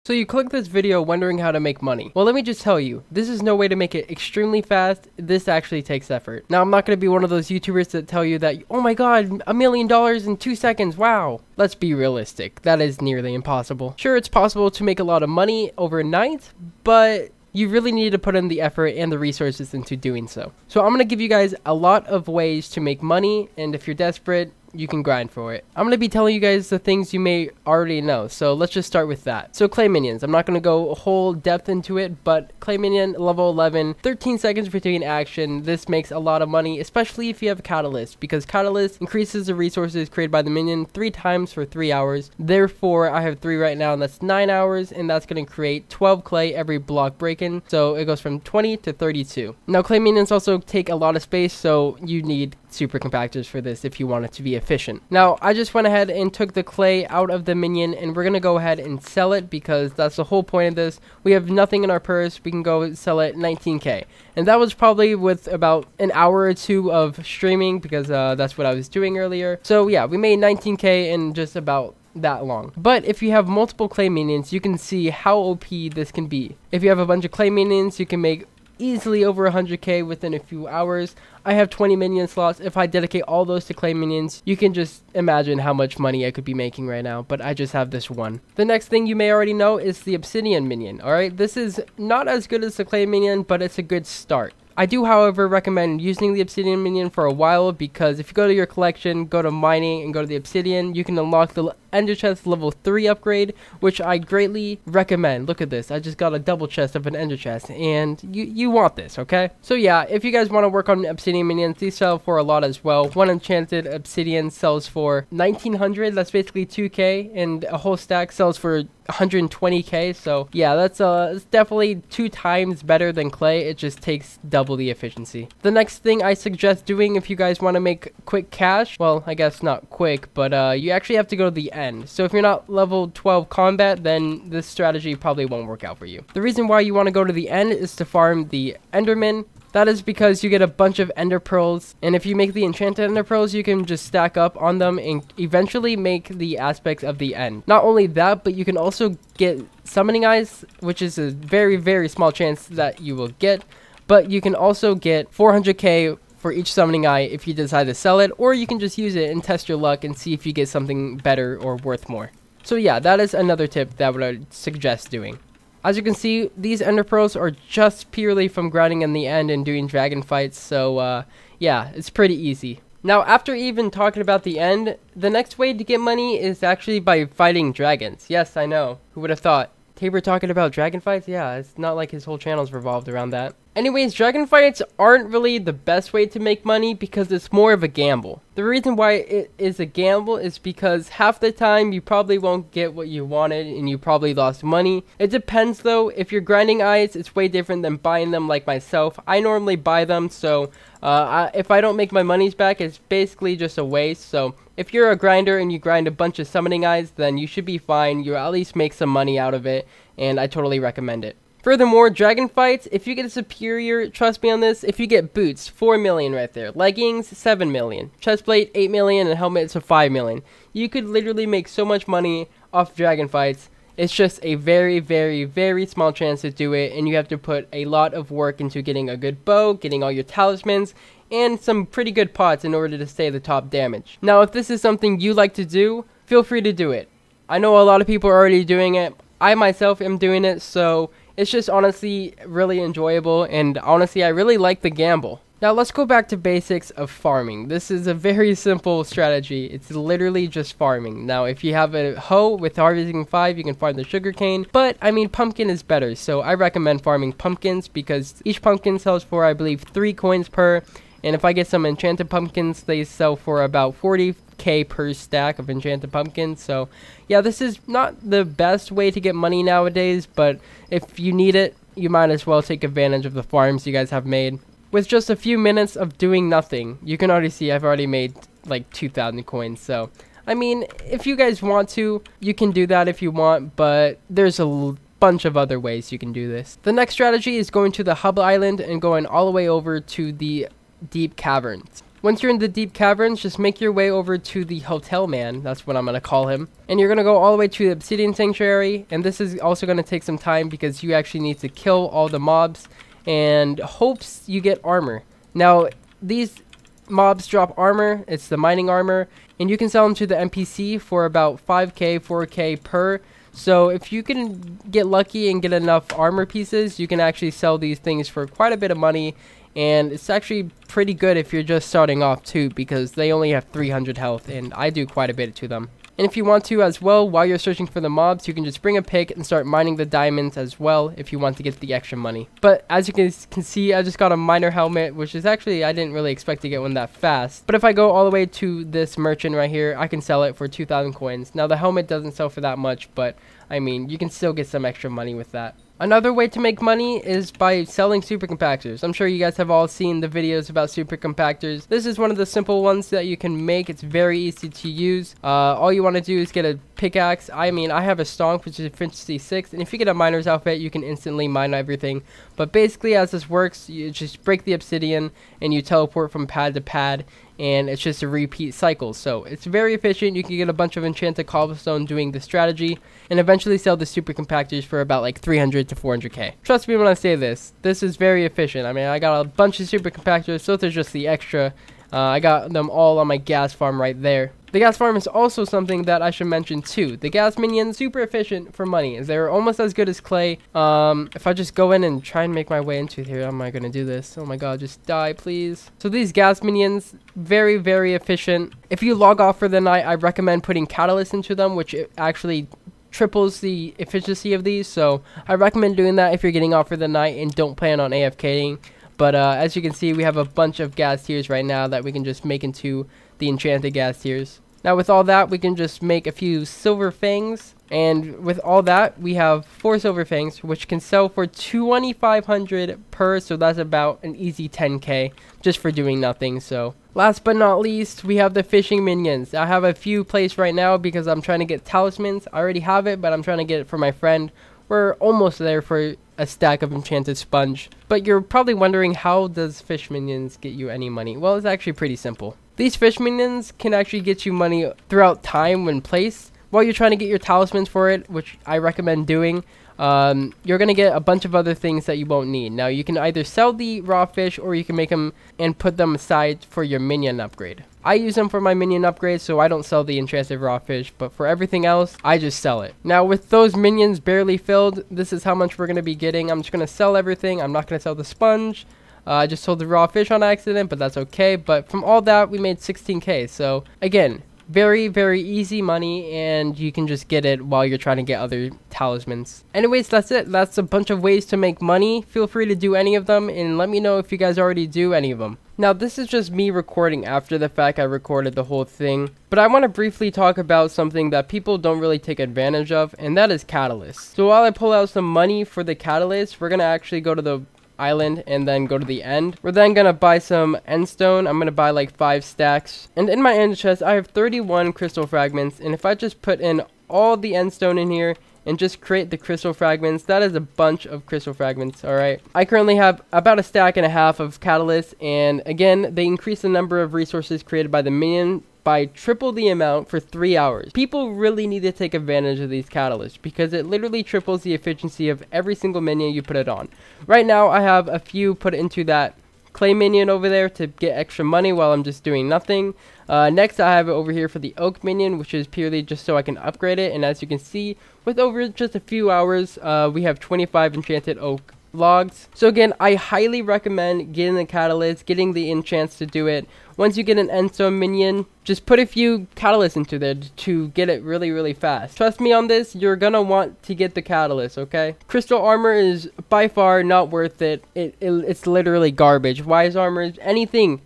So you clicked this video wondering how to make money. Well, let me just tell you, this is no way to make it extremely fast. This actually takes effort. Now, I'm not going to be one of those YouTubers that tell you that, oh my god, $1 million in 2 seconds, wow. Let's be realistic. That is nearly impossible. Sure, it's possible to make a lot of money overnight, but you really need to put in the effort and the resources into doing so. So I'm going to give you guys a lot of ways to make money, and if you're desperate, you can grind for it. I'm going to be telling you guys the things you may already know, so let's just start with that. So clay minions, I'm not going to go a whole depth into it, but clay minion level 11, 13 seconds between action. This makes a lot of money, especially if you have catalyst, because catalyst increases the resources created by the minion 3 times for 3 hours. Therefore, I have 3 right now, and that's 9 hours, and that's going to create 12 clay every block break-in, so it goes from 20 to 32. Now clay minions also take a lot of space, so you need super compactors for this if you want it to be efficient. Now I just went ahead and took the clay out of the minion, and we're gonna go ahead and sell it because that's the whole point of this. We have nothing in our purse. We can go sell it 19k, and that was probably with about an hour or 2 of streaming, because that's what I was doing earlier. So yeah, we made 19k in just about that long. But if you have multiple clay minions, you can see how OP this can be. If you have a bunch of clay minions, you can make easily over 100k within a few hours. I have 20 minion slots. If I dedicate all those to clay minions, you can just imagine how much money I could be making right now, but I just have this one. The next thing you may already know is the Obsidian minion. Alright, this is not as good as the clay minion, but it's a good start. I do, however, recommend using the Obsidian minion for a while, because if you go to your collection, go to mining, and go to the Obsidian, you can unlock the Ender Chest level 3 upgrade, which I greatly recommend. Look at this. I just got a double chest of an Ender Chest, and you want this, okay? So yeah, if you guys want to work on Obsidian minions, these sell for a lot as well. One enchanted Obsidian sells for 1900, that's basically 2k, and a whole stack sells for 120k, so yeah, that's it's definitely 2 times better than clay. It just takes double the efficiency. The next thing I suggest doing if you guys want to make quick cash, well, I guess not quick, but you actually have to go to the end. So if you're not level 12 combat, then this strategy probably won't work out for you. The reason why you want to go to the end is to farm the Enderman. That is because you get a bunch of ender pearls, and if you make the enchanted ender pearls, you can just stack up on them and eventually make the aspects of the end. Not only that, but you can also get summoning eyes, which is a very, very small chance that you will get, but you can also get 400k for each summoning eye if you decide to sell it, or you can just use it and test your luck and see if you get something better or worth more. So yeah, that is another tip that I would suggest doing. As you can see, these ender pearls are just purely from grinding in the end and doing dragon fights, so yeah, it's pretty easy. Now, after even talking about the end, the next way to get money is actually by fighting dragons. Yes, I know. Who would have thought? Tayber talking about dragon fights? Yeah, it's not like his whole channel's revolved around that. Anyways, dragon fights aren't really the best way to make money because it's more of a gamble. The reason why it is a gamble is because half the time you probably won't get what you wanted and you probably lost money. It depends though. If you're grinding eyes, it's way different than buying them like myself. I normally buy them, so if I don't make my monies back, it's basically just a waste. So if you're a grinder and you grind a bunch of summoning eyes, then you should be fine. You'll at least make some money out of it, and I totally recommend it. Furthermore, dragon fights, if you get a superior, trust me on this, if you get boots, 4 million right there, leggings, 7 million, chestplate, 8 million, and helmets, 5 million. You could literally make so much money off dragon fights. It's just a very, very, very small chance to do it, and you have to put a lot of work into getting a good bow, getting all your talismans, and some pretty good pots in order to stay the top damage. Now, if this is something you like to do, feel free to do it. I know a lot of people are already doing it. I myself am doing it, so it's just honestly really enjoyable, and honestly I really like the gamble. Now let's go back to basics of farming. This is a very simple strategy. It's literally just farming. Now if you have a hoe with harvesting 5, you can farm the sugarcane, but I mean pumpkin is better, so I recommend farming pumpkins because each pumpkin sells for I believe 3 coins per, and if I get some enchanted pumpkins, they sell for about 40k per stack of enchanted pumpkins. So yeah, this is not the best way to get money nowadays, but if you need it, you might as well take advantage of the farms you guys have made. With just a few minutes of doing nothing, you can already see I've already made like 2,000 coins. So I mean, if you guys want to, you can do that if you want, but there's a bunch of other ways you can do this. The next strategy is going to the hub island and going all the way over to the deep caverns. Once you're in the deep caverns, just make your way over to the Hotel Man. That's what I'm going to call him. And you're going to go all the way to the Obsidian Sanctuary. And this is also going to take some time because you actually need to kill all the mobs and hopes you get armor. Now, these mobs drop armor. It's the mining armor. And you can sell them to the NPC for about 5k, 4k per. So if you can get lucky and get enough armor pieces, you can actually sell these things for quite a bit of money. And it's actually pretty good if you're just starting off too, because they only have 300 health and I do quite a bit to them. And if you want to as well, while you're searching for the mobs, you can just bring a pick and start mining the diamonds as well if you want to get the extra money. But as you can see, I just got a miner helmet, which is actually, I didn't really expect to get one that fast. But if I go all the way to this merchant right here, I can sell it for 2,000 coins. Now the helmet doesn't sell for that much, but I mean, you can still get some extra money with that. Another way to make money is by selling super compactors. I'm sure you guys have all seen the videos about super compactors. This is one of the simple ones that you can make. It's very easy to use. All you want to do is get a pickaxe. I mean, I have a stonk, which is efficiency 6, and if you get a miner's outfit, you can instantly mine everything. But basically, as this works, you just break the obsidian and you teleport from pad to pad, and it's just a repeat cycle. So it's very efficient. You can get a bunch of enchanted cobblestone doing the strategy and eventually sell the super compactors for about like 300 to 400k. Trust me when I say this is very efficient. I mean, I got a bunch of super compactors, so there's just the extra. I got them all on my gas farm right there. The gas farm is also something that I should mention too. The gas minions, super efficient for money. They're almost as good as clay. If I just go in and try and make my way into here, how am I going to do this? Oh my god, just die, please. So these gas minions, very, very efficient. If you log off for the night, I recommend putting catalyst into them, which actually triples the efficiency of these. So I recommend doing that if you're getting off for the night and don't plan on AFKing. But as you can see, we have a bunch of gas tiers right now that we can just make into the enchanted gas tiers. Now with all that, we can just make a few silver fangs. And with all that, we have 4 silver fangs, which can sell for 2,500 per. So that's about an easy 10k just for doing nothing. So last but not least, we have the fishing minions. I have a few placed right now because I'm trying to get talismans. I already have it, but I'm trying to get it for my friend. We're almost there for a stack of enchanted sponge. But you're probably wondering, how does fish minions get you any money? Well, it's actually pretty simple. These fish minions can actually get you money throughout time when placed. While you're trying to get your talismans for it, which I recommend doing, you're going to get a bunch of other things that you won't need. Now, you can either sell the raw fish or you can make them and put them aside for your minion upgrade. I use them for my minion upgrade, so I don't sell the enchanted raw fish, but for everything else, I just sell it. Now, with those minions barely filled, this is how much we're going to be getting. I'm just going to sell everything. I'm not going to sell the sponge. I just sold the raw fish on accident, but that's okay. But from all that, we made 16k. So again, very, very easy money, and you can just get it while you're trying to get other talismans. Anyways, that's it. That's a bunch of ways to make money. Feel free to do any of them, and let me know if you guys already do any of them. Now, this is just me recording after the fact. I recorded the whole thing, but I want to briefly talk about something that people don't really take advantage of, and that is catalyst. So while I pull out some money for the catalyst, we're going to actually go to the island and then go to the end. We're then gonna buy some endstone. I'm gonna buy like 5 stacks, and in my end chest I have 31 crystal fragments, and if I just put in all the endstone in here and just create the crystal fragments, that is a bunch of crystal fragments. All right, I currently have about a stack and a half of catalyst, and again, they increase the number of resources created by the minion by triple the amount for 3 hours. People really need to take advantage of these catalysts because it literally triples the efficiency of every single minion you put it on. Right now, I have a few put into that clay minion over there to get extra money while I'm just doing nothing. Next, I have it over here for the oak minion, which is purely just so I can upgrade it. And as you can see, with over just a few hours, we have 25 enchanted oak logs. So again, I highly recommend getting the catalyst, getting the enchants to do it. Once you get an endstone minion, just put a few catalysts into there to get it really, really fast. Trust me on this, you're gonna want to get the catalyst, okay? Crystal armor is by far not worth it. It's literally garbage. Wise armor is anything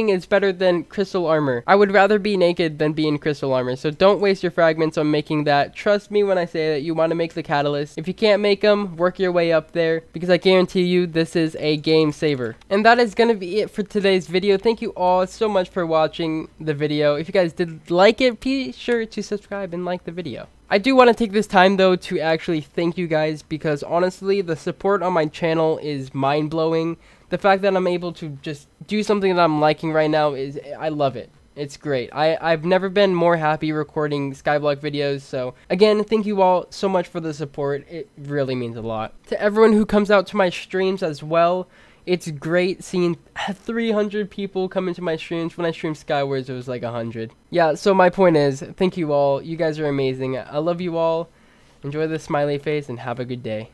is better than crystal armor. I would rather be naked than be in crystal armor, so don't waste your fragments on making that. Trust me when I say that you want to make the catalyst. If you can't make them, work your way up there, because I guarantee you this is a game saver. And that is gonna be it for today's video. Thank you all so so much for watching the video. If you guys did like it, be sure to subscribe and like the video. I do want to take this time though to actually thank you guys, because honestly the support on my channel is mind-blowing. The fact that I'm able to just do something that I'm liking right now is, I love it. It's great. I've never been more happy recording Skyblock videos, so again, thank you all so much for the support. It really means a lot. To everyone who comes out to my streams as well, it's great seeing 300 people come into my streams. When I streamed Skywars, it was like 100. Yeah, so my point is, thank you all. You guys are amazing. I love you all. Enjoy the smiley face and have a good day.